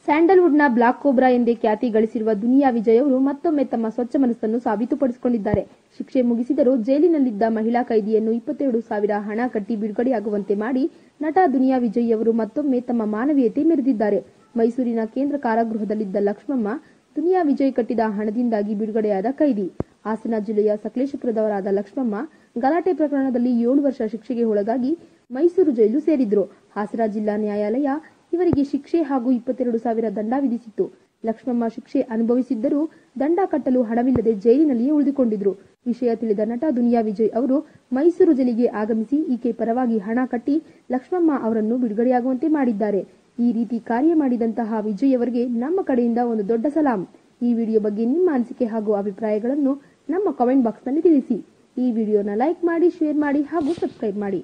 ಸ್ಯಾಂಡಲ್ವುಡ್ನ block cobra ಎಂದೇ ಖ್ಯಾತಿ ಗಳಿಸಿರುವ ದುನಿಯಾ ವಿಜಯ್ ಅವರು ಮತ್ತೊಮ್ಮೆ ತಮ್ಮ ಸ್ವಚ್ಛ ಮನಸ್ಸನ್ನು ಸಾಬೀತುಪಡಿಸಿಕೊಂಡಿದ್ದಾರೆ. ಶಿಕ್ಷೆ ಮುಗಿಸಿದರೂ ಜೈಲಿನಲ್ಲಿದ್ದ ಮಹಿಳಾ ಕೈದಿಯನ್ನು 22,000 ಹಣ ಕಟ್ಟಿ ಬಿಡುಗಡೆಯಾಗುವಂತೆ ಮಾಡಿ ನಟ ದುನಿಯಾ ವಿಜಯ್ ಅವರು ಮತ್ತೊಮ್ಮೆ ತಮ್ಮ ಮಾನವೀಯತೆ ಮೆರೆದಿದ್ದಾರೆ. ಮೈಸೂರಿನ ಕೇಂದ್ರ ಕಾರಾಗೃಹದಲ್ಲಿದ್ದ ಲಕ್ಷ್ಮಮ್ಮ ದುನಿಯಾ ವಿಜಯ್ ಕಟ್ಟಿದ ಹಣದಿಂದಾಗಿ ಬಿಡುಗಡೆಯಾದ ಕೈದಿ. ಹಾಸನ ಜಿಲ್ಲೆಯ ಸಕಲೇಶಪುರದವರಾದ ಲಕ್ಷ್ಮಮ್ಮ ಗಲಾಟೆ ಪ್ರಕರಣದಲ್ಲಿ 7 ವರ್ಷ ಶಿಕ್ಷೆಗೆ ಒಳಗಾಗಿ ಮೈಸೂರು ಜೈಲು ಸೇರಿದ್ರು. ಹಾಸನ ಜಿಲ್ಲಾ ನ್ಯಾಯಾಲಯ ಇವರಿಗೆ ಶಿಕ್ಷೆ ಹಾಗೂ 22,000 ದಂಡ ವಿಧಿಸಿತ್ತು. ಲಕ್ಷ್ಮಮ್ಮ ಶಿಕ್ಷೆ ಅನುಭವಿಸಿದ್ದರೂ ದಂಡ ಕಟ್ಟಲು ಹಣವಿಲ್ಲದೆ ಜೈಲಿನಲ್ಲಿಯೇ ಉಳಿದುಕೊಂಡಿದ್ರು. ವಿಷಯ ತಿಳಿದ ನಟ ದುನಿಯಾ ವಿಜಯ್ ಅವರು ಮೈಸೂರು ಜೈಲಿಗೆ ಆಗಮಿಸಿ ಈಕೆ ಪರವಾಗಿ ಹಣ ಕಟ್ಟಿ ಲಕ್ಷ್ಮಮ್ಮ ಅವರನ್ನು ಬಿಡುಗಡೆಯಾಗುವಂತೆ ಮಾಡಿದ್ದಾರೆ. ಈ ರೀತಿ ಕಾರ್ಯ ಮಾಡಿದಂತಹ ವಿಜಯ್ ಅವರಿಗೆ ನಮ್ಮ ಕಡೆಯಿಂದ ಒಂದು ದೊಡ್ಡ ಸಲಾಂ. ಈ ವಿಡಿಯೋ ಬಗ್ಗೆ ನಿಮ್ಮ ಅನಿಸಿಕೆ ಹಾಗೂ ಅಭಿಪ್ರಾಯಗಳನ್ನು ನಮ್ಮ ಕಾಮೆಂಟ್ ಬಾಕ್ಸ್ ನಲ್ಲಿ ತಿಳಿಸಿ. ಈ ವಿಡಿಯೋನ ಲೈಕ್ ಮಾಡಿ, ಶೇರ್ ಮಾಡಿ ಹಾಗೂ ಸಬ್ಸ್ಕ್ರೈಬ್ ಮಾಡಿ.